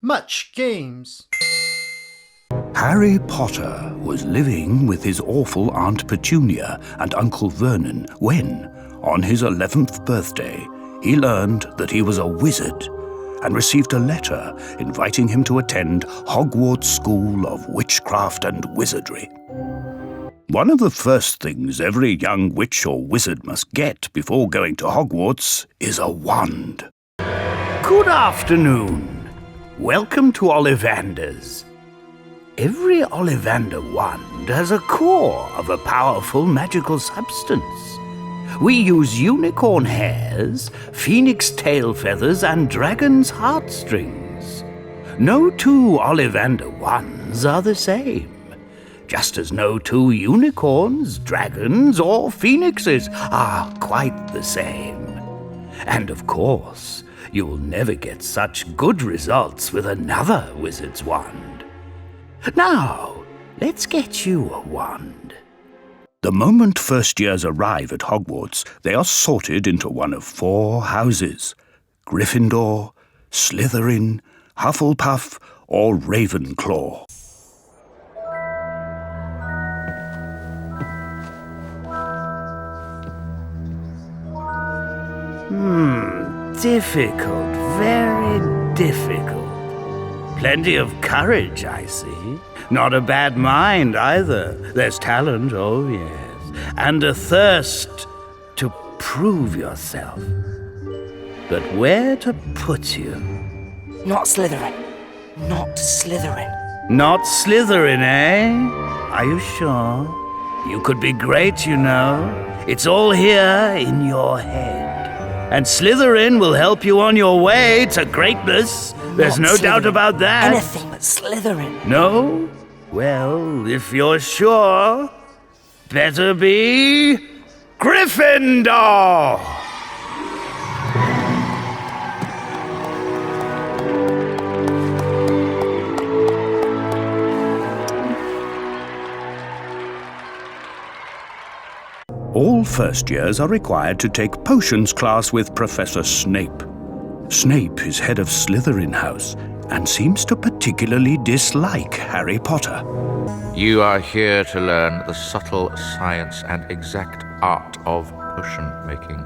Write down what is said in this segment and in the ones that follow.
Mutch games. Harry Potter was living with his awful Aunt Petunia and Uncle Vernon when, on his 11th birthday, he learned that he was a wizard and received a letter inviting him to attend Hogwarts School of Witchcraft and Wizardry. One of the first things every young witch or wizard must get before going to Hogwarts is a wand. Good afternoon. Welcome to Ollivander's. Every Ollivander wand has a core of a powerful magical substance. We use unicorn hairs, phoenix tail feathers, and dragon's heartstrings. No two Ollivander wands are the same, just as no two unicorns, dragons, or phoenixes are quite the same. And of course, you will never get such good results with another wizard's wand. Now, let's get you a wand. The moment first years arrive at Hogwarts, they are sorted into one of 4 houses: Gryffindor, Slytherin, Hufflepuff, or Ravenclaw. Difficult, very difficult. Plenty of courage, I see. Not a bad mind, either. There's talent, oh yes, and a thirst to prove yourself. But where to put you? Not Slytherin. Not Slytherin. Not Slytherin, eh? Are you sure? You could be great, you know. It's all here in your head. And Slytherin will help you on your way to greatness. There's no doubt about that. Anything but Slytherin. No? Well, if you're sure, better be Gryffindor! All first years are required to take potions class with Professor Snape. Snape is head of Slytherin House and seems to particularly dislike Harry Potter. You are here to learn the subtle science and exact art of potion making.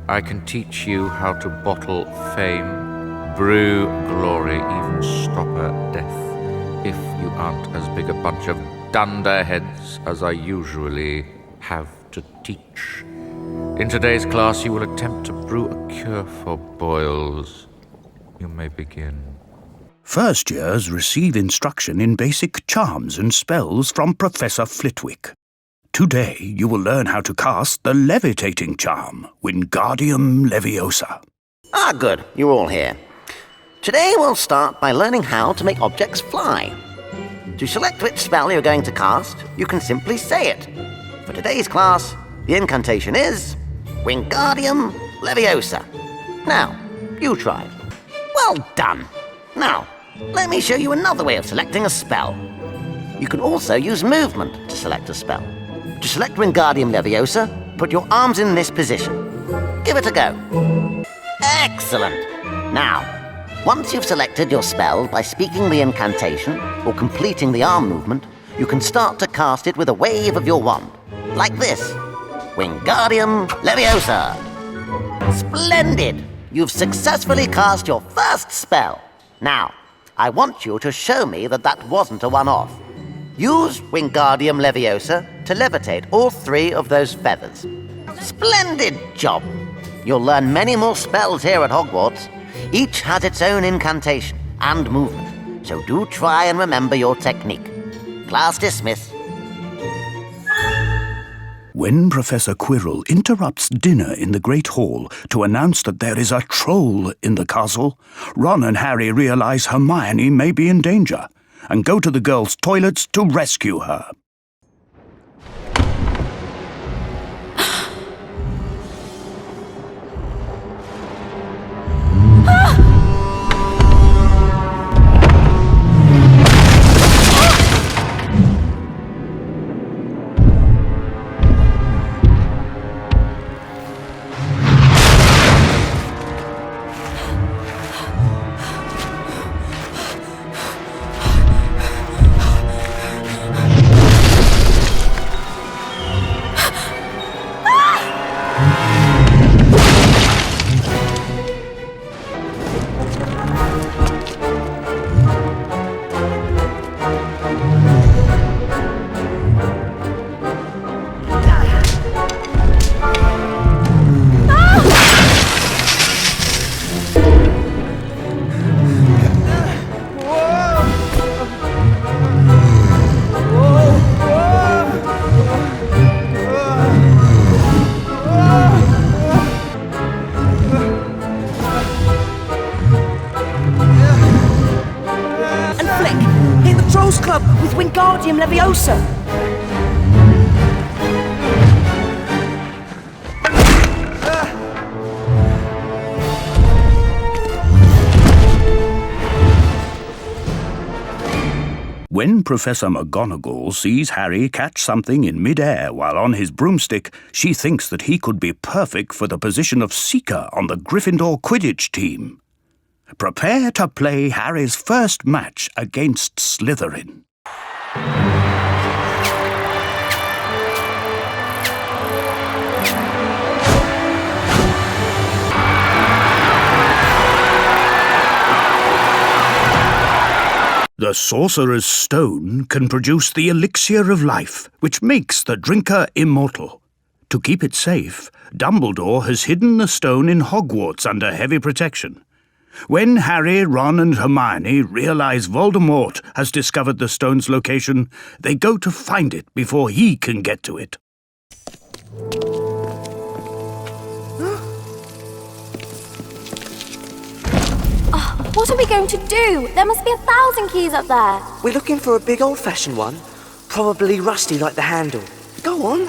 I can teach you how to bottle fame, brew glory, even stop a death, if you aren't as big a bunch of dunderheads as I usually have to teach. In today's class, you will attempt to brew a cure for boils. You may begin. First years receive instruction in basic charms and spells from Professor Flitwick. Today, you will learn how to cast the levitating charm, Wingardium Leviosa. Ah, good. You're all here. Today we'll start by learning how to make objects fly. To select which spell you're going to cast, you can simply say it. For today's class, the incantation is Wingardium Leviosa. Now, you try. Well done. Now, let me show you another way of selecting a spell. You can also use movement to select a spell. To select Wingardium Leviosa, put your arms in this position. Give it a go. Excellent. Now, once you've selected your spell by speaking the incantation or completing the arm movement, you can start to cast it with a wave of your wand. Like this. Wingardium Leviosa. Splendid! You've successfully cast your first spell. Now, I want you to show me that wasn't a one-off. Use Wingardium Leviosa to levitate all 3 of those feathers. Splendid job! You'll learn many more spells here at Hogwarts. Each has its own incantation and movement, so do try and remember your technique. Class dismissed. When Professor Quirrell interrupts dinner in the Great Hall to announce that there is a troll in the castle, Ron and Harry realize Hermione may be in danger and go to the girls' toilets to rescue her. House Club with Wingardium Leviosa. When Professor McGonagall sees Harry catch something in mid-air while on his broomstick, she thinks that he could be perfect for the position of seeker on the Gryffindor Quidditch team. Prepare to play Harry's first match against Slytherin. The Sorcerer's Stone can produce the elixir of life, which makes the drinker immortal. To keep it safe, Dumbledore has hidden the stone in Hogwarts under heavy protection. When Harry, Ron and Hermione realize Voldemort has discovered the stone's location, they go to find it before he can get to it. What are we going to do? There must be 1,000 keys up there. We're looking for a big old-fashioned one. Probably rusty like the handle. Go on.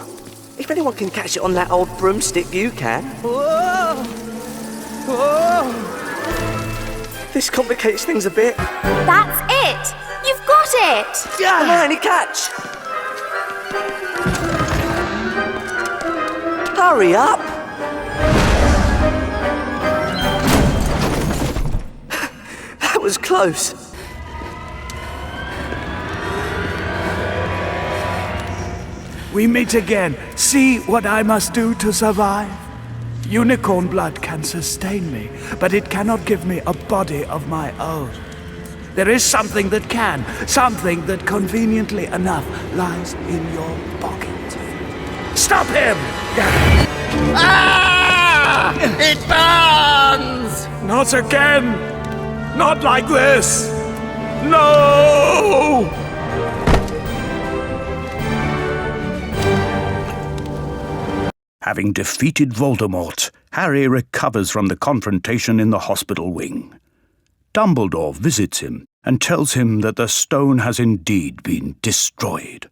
If anyone can catch it on that old broomstick, you can. Whoa! Whoa! This complicates things a bit. That's it! You've got it! Yeah! Hermione, catch! Hurry up! That was close. We meet again. See what I must do to survive. Unicorn blood can sustain me, but it cannot give me a body of my own. There is something that can, something that conveniently enough lies in your pocket. Stop him! Ah! It burns! Not again! Not like this! No! Having defeated Voldemort, Harry recovers from the confrontation in the hospital wing. Dumbledore visits him and tells him that the stone has indeed been destroyed.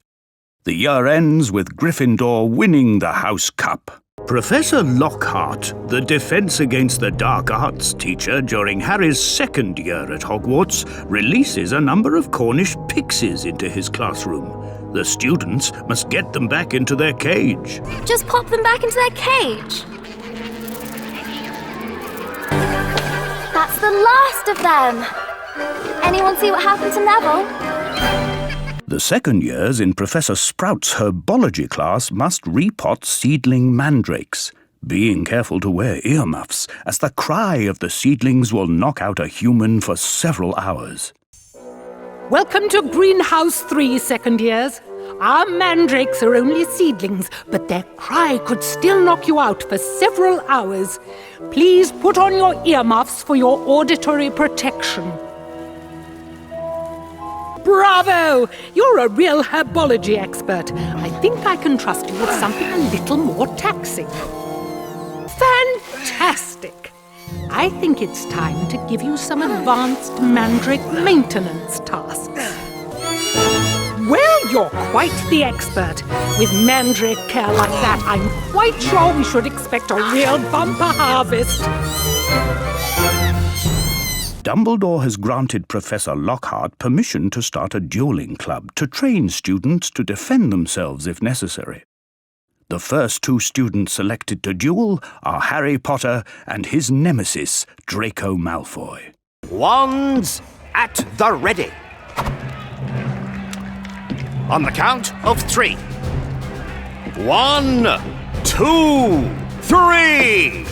The year ends with Gryffindor winning the House Cup. Professor Lockhart, the Defense Against the Dark Arts teacher during Harry's second year at Hogwarts, releases a number of Cornish pixies into his classroom. The students must get them back into their cage. Just pop them back into their cage. That's the last of them. Anyone see what happened to Neville? The second years in Professor Sprout's herbology class must repot seedling mandrakes, being careful to wear earmuffs, as the cry of the seedlings will knock out a human for several hours. Welcome to Greenhouse 3, second years. Our mandrakes are only seedlings, but their cry could still knock you out for several hours. Please put on your earmuffs for your auditory protection. Bravo! You're a real herbology expert. I think I can trust you with something a little more taxing. Fantastic! I think it's time to give you some advanced mandrake maintenance tasks. Well, you're quite the expert. With mandrake care like that, I'm quite sure we should expect a real bumper harvest. Dumbledore has granted Professor Lockhart permission to start a dueling club to train students to defend themselves if necessary. The first two students selected to duel are Harry Potter and his nemesis, Draco Malfoy. Wands at the ready. On the count of 3. 1, 2, 3.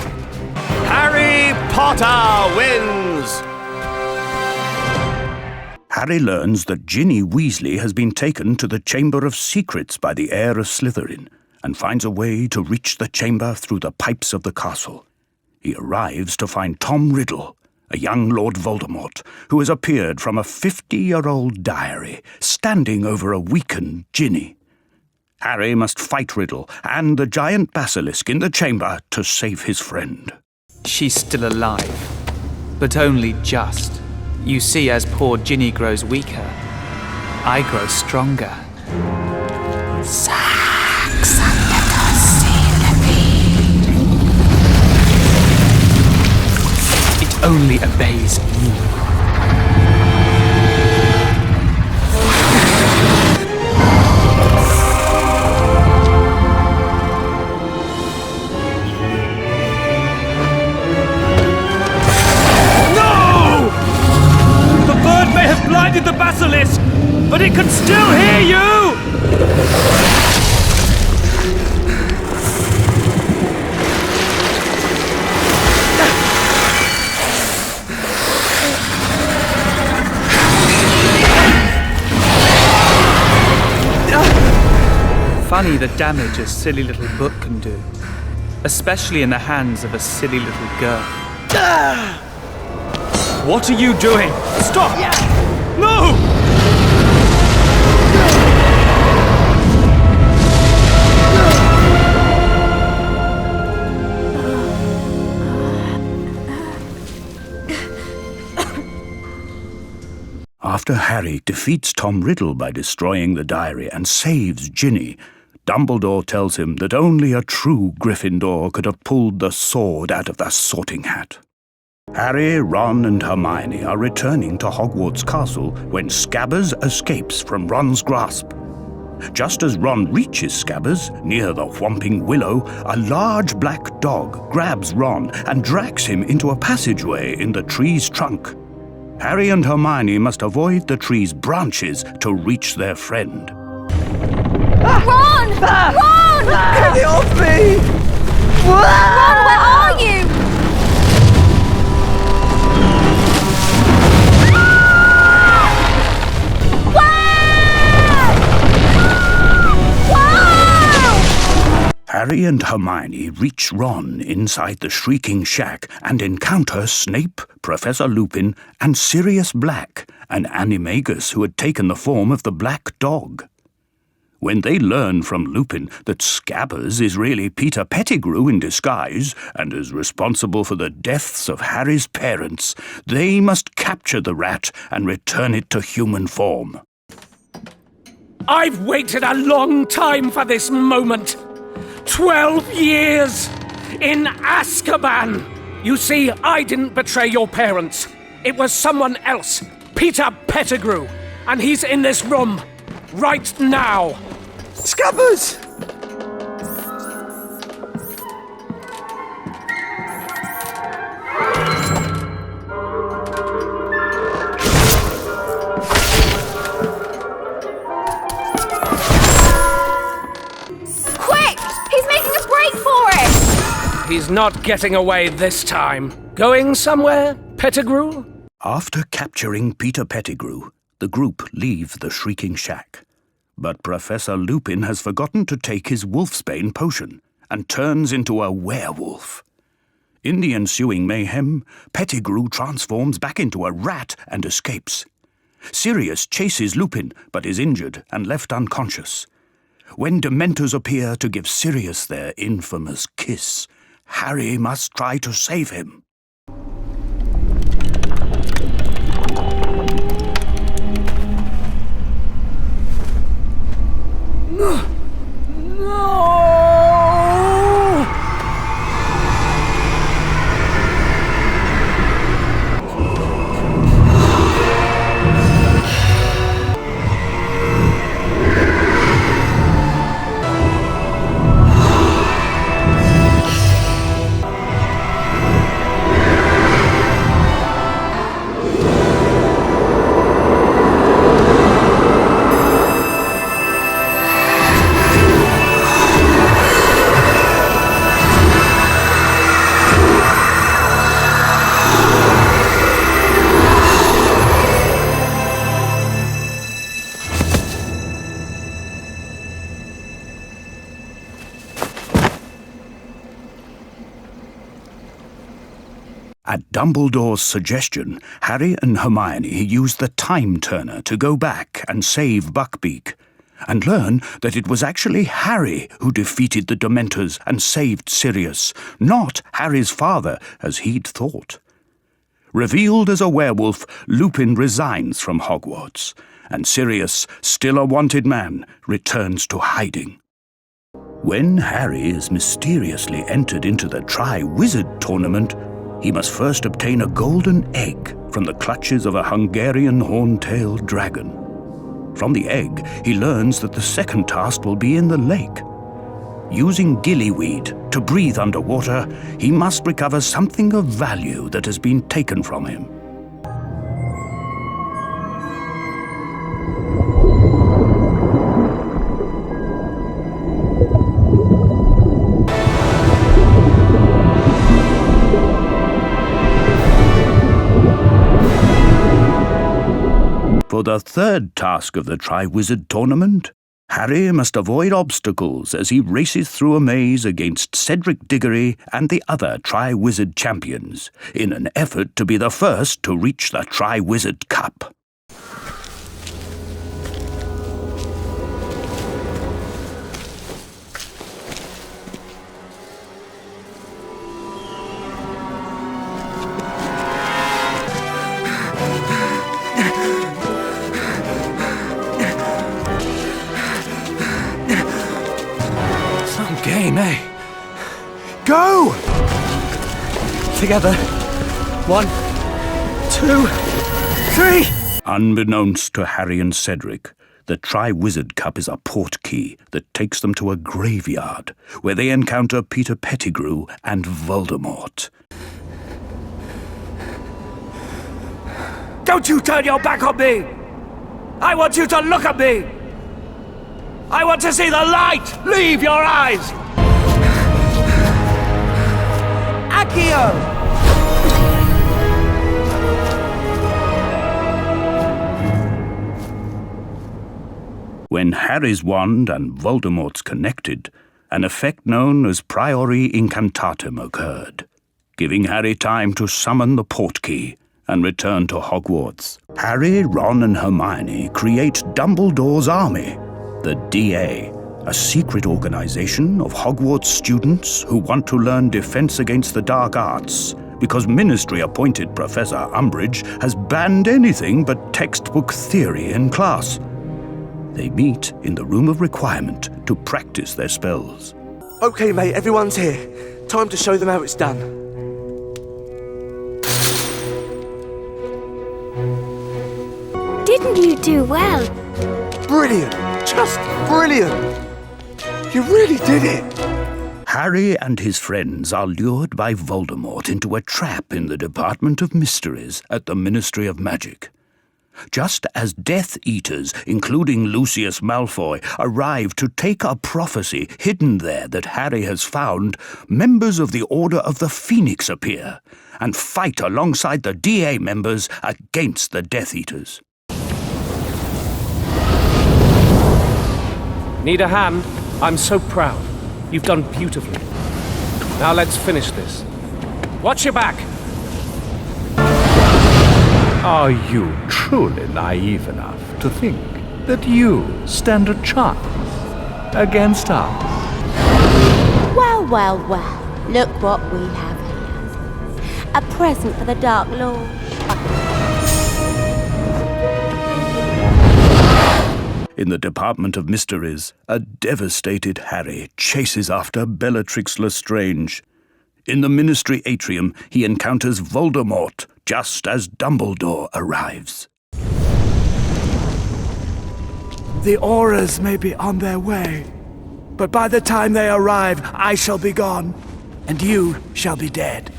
Harry Potter wins. Harry learns that Ginny Weasley has been taken to the Chamber of Secrets by the heir of Slytherin, and finds a way to reach the chamber through the pipes of the castle. He arrives to find Tom Riddle, a young Lord Voldemort, who has appeared from a 50-year-old diary, standing over a weakened Ginny. Harry must fight Riddle and the giant basilisk in the chamber to save his friend. She's still alive, but only just. You see, as poor Ginny grows weaker, I grow stronger. It only obeys you. Blinded the basilisk, but it can still hear you! Funny the damage a silly little book can do, especially in the hands of a silly little girl. What are you doing? Stop! No! After Harry defeats Tom Riddle by destroying the diary and saves Ginny, Dumbledore tells him that only a true Gryffindor could have pulled the sword out of the Sorting Hat. Harry, Ron and Hermione are returning to Hogwarts Castle when Scabbers escapes from Ron's grasp. Just as Ron reaches Scabbers, near the Whomping Willow, a large black dog grabs Ron and drags him into a passageway in the tree's trunk. Harry and Hermione must avoid the tree's branches to reach their friend. Ron! Ron! Get it off me! Ron, where are you? Harry and Hermione reach Ron inside the Shrieking Shack and encounter Snape, Professor Lupin, and Sirius Black, an animagus who had taken the form of the Black Dog. When they learn from Lupin that Scabbers is really Peter Pettigrew in disguise and is responsible for the deaths of Harry's parents, they must capture the rat and return it to human form. I've waited a long time for this moment. 12 years in Azkaban. You see, I didn't betray your parents. It was someone else, Peter Pettigrew, and he's in this room right now. Scabbers! He's not getting away this time. Going somewhere, Pettigrew? After capturing Peter Pettigrew, the group leave the Shrieking Shack. But Professor Lupin has forgotten to take his wolfsbane potion and turns into a werewolf. In the ensuing mayhem, Pettigrew transforms back into a rat and escapes. Sirius chases Lupin but is injured and left unconscious. When Dementors appear to give Sirius their infamous kiss, Harry must try to save him. No! At Dumbledore's suggestion, Harry and Hermione use the Time Turner to go back and save Buckbeak, and learn that it was actually Harry who defeated the Dementors and saved Sirius, not Harry's father, as he'd thought. Revealed as a werewolf, Lupin resigns from Hogwarts, and Sirius, still a wanted man, returns to hiding. When Harry is mysteriously entered into the Tri-Wizard tournament, he must first obtain a golden egg from the clutches of a Hungarian horn-tailed dragon. From the egg, he learns that the second task will be in the lake. Using gillyweed to breathe underwater, he must recover something of value that has been taken from him. For the third task of the Tri-Wizard tournament, Harry must avoid obstacles as he races through a maze against Cedric Diggory and the other Tri-Wizard champions, in an effort to be the first to reach the Tri-Wizard Cup. Game, eh? Go! Together. 1, 2, 3! Unbeknownst to Harry and Cedric, the Tri-Wizard Cup is a portkey that takes them to a graveyard, where they encounter Peter Pettigrew and Voldemort. Don't you turn your back on me! I want you to look at me! I want to see the light leave your eyes! Accio! When Harry's wand and Voldemort's connected, an effect known as Priori Incantatem occurred, giving Harry time to summon the portkey and return to Hogwarts. Harry, Ron and Hermione create Dumbledore's Army, the DA, a secret organization of Hogwarts students who want to learn defense against the dark arts because Ministry-appointed Professor Umbridge has banned anything but textbook theory in class. They meet in the Room of Requirement to practice their spells. Okay, mate, everyone's here. Time to show them how it's done. Didn't you do well? Brilliant! Just brilliant! You really did it! Harry and his friends are lured by Voldemort into a trap in the Department of Mysteries at the Ministry of Magic. Just as Death Eaters, including Lucius Malfoy, arrive to take a prophecy hidden there that Harry has found, members of the Order of the Phoenix appear and fight alongside the DA members against the Death Eaters. Need a hand? I'm so proud. You've done beautifully. Now let's finish this. Watch your back! Are you truly naive enough to think that you stand a chance against us? Well, well, well. Look what we have here. A present for the Dark Lord. In the Department of Mysteries, a devastated Harry chases after Bellatrix Lestrange. In the Ministry atrium, he encounters Voldemort just as Dumbledore arrives. The auras may be on their way, but by the time they arrive, I shall be gone, and you shall be dead.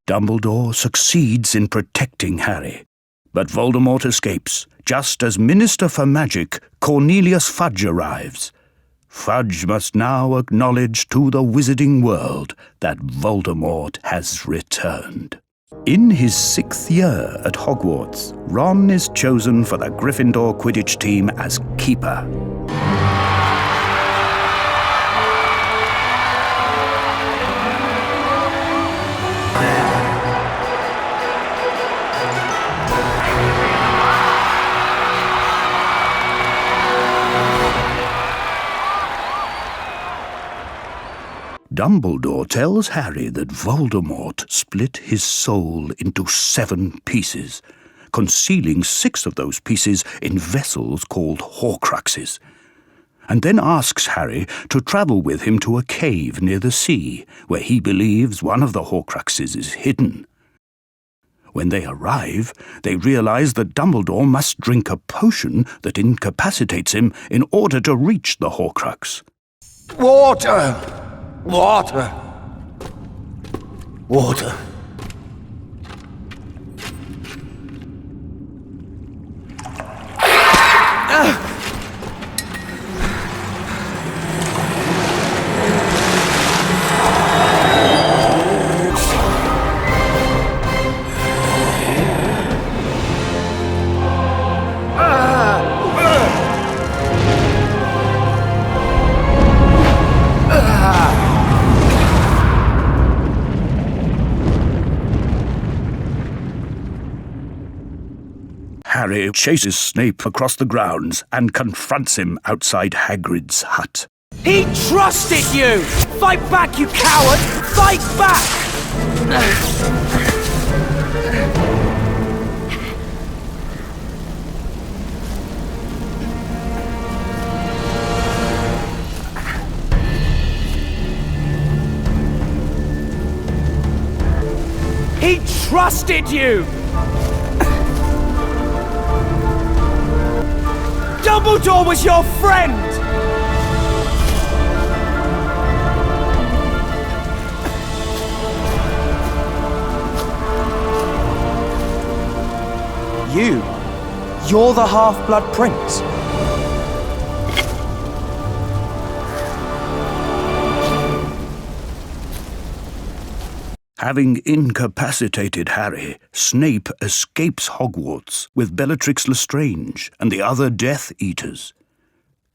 Dumbledore succeeds in protecting Harry, but Voldemort escapes just as Minister for Magic Cornelius Fudge arrives. Fudge must now acknowledge to the wizarding world that Voldemort has returned. In his 6th year at Hogwarts, Ron is chosen for the Gryffindor Quidditch team as keeper. Dumbledore tells Harry that Voldemort split his soul into 7 pieces, concealing 6 of those pieces in vessels called Horcruxes, and then asks Harry to travel with him to a cave near the sea, where he believes one of the Horcruxes is hidden. When they arrive, they realize that Dumbledore must drink a potion that incapacitates him in order to reach the Horcrux. Water! Water! Water! Harry chases Snape across the grounds and confronts him outside Hagrid's hut. He trusted you! Fight back, you coward! Fight back! He trusted you! Dumbledore was your friend! You're the Half-Blood Prince. Having incapacitated Harry, Snape escapes Hogwarts with Bellatrix Lestrange and the other Death Eaters.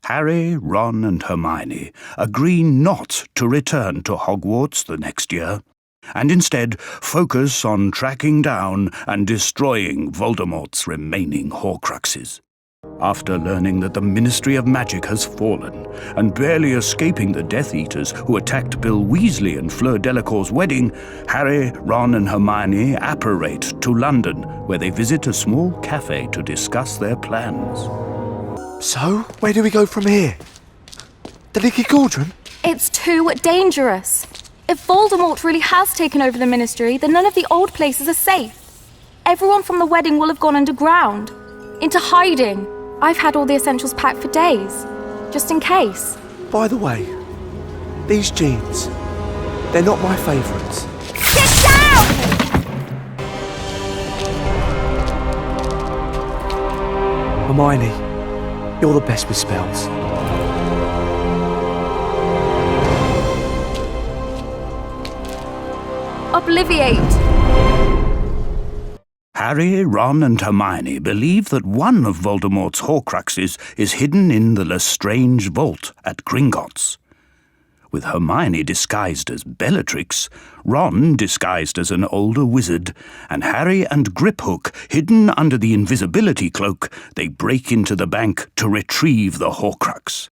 Harry, Ron and Hermione agree not to return to Hogwarts the next year, and instead focus on tracking down and destroying Voldemort's remaining Horcruxes. After learning that the Ministry of Magic has fallen, and barely escaping the Death Eaters who attacked Bill Weasley and Fleur Delacour's wedding, Harry, Ron and Hermione apparate to London, where they visit a small cafe to discuss their plans. So, where do we go from here? The Leaky Cauldron? It's too dangerous. If Voldemort really has taken over the Ministry, then none of the old places are safe. Everyone from the wedding will have gone underground, into hiding. I've had all the essentials packed for days, just in case. By the way, these jeans, they're not my favourites. Get down! Hermione, you're the best with spells. Obliviate! Harry, Ron and Hermione believe that one of Voldemort's Horcruxes is hidden in the Lestrange vault at Gringotts. With Hermione disguised as Bellatrix, Ron disguised as an older wizard, and Harry and Griphook hidden under the invisibility cloak, they break into the bank to retrieve the Horcrux.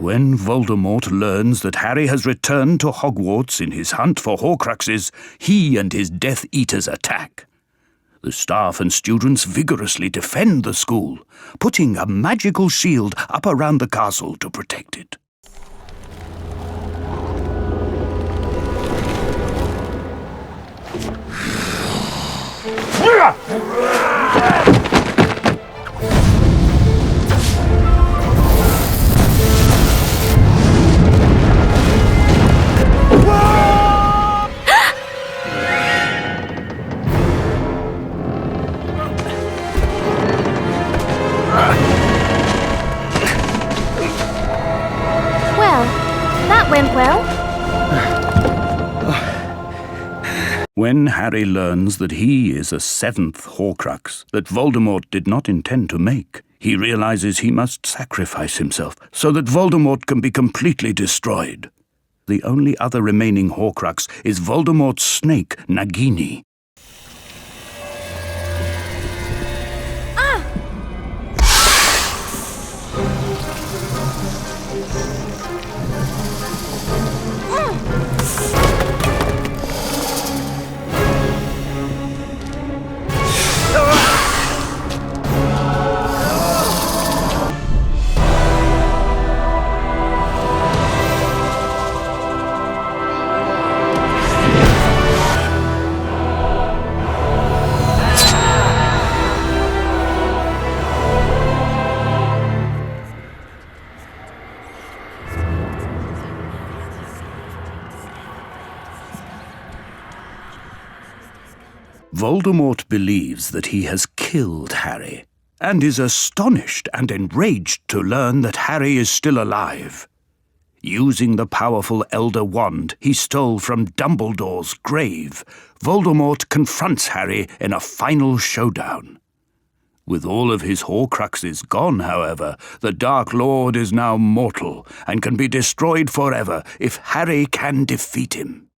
When Voldemort learns that Harry has returned to Hogwarts in his hunt for Horcruxes, he and his Death Eaters attack. The staff and students vigorously defend the school, putting a magical shield up around the castle to protect it. Well, that went well. When Harry learns that he is a 7th Horcrux that Voldemort did not intend to make, He realizes he must sacrifice himself so that Voldemort can be completely destroyed. The only other remaining Horcrux is Voldemort's snake, Nagini. Voldemort believes that he has killed Harry, and is astonished and enraged to learn that Harry is still alive. Using the powerful Elder Wand he stole from Dumbledore's grave, Voldemort confronts Harry in a final showdown. With all of his Horcruxes gone, however, the Dark Lord is now mortal and can be destroyed forever if Harry can defeat him.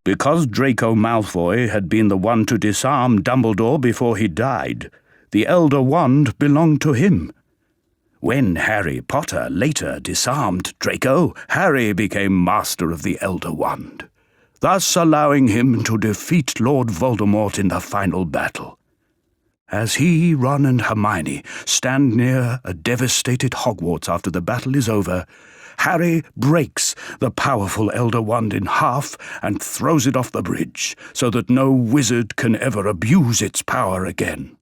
Because Draco Malfoy had been the one to disarm Dumbledore before he died, the Elder Wand belonged to him. When Harry Potter later disarmed Draco, Harry became master of the Elder Wand, thus allowing him to defeat Lord Voldemort in the final battle. As he, Ron, and Hermione stand near a devastated Hogwarts after the battle is over, Harry breaks the powerful Elder Wand in half and throws it off the bridge, so that no wizard can ever abuse its power again.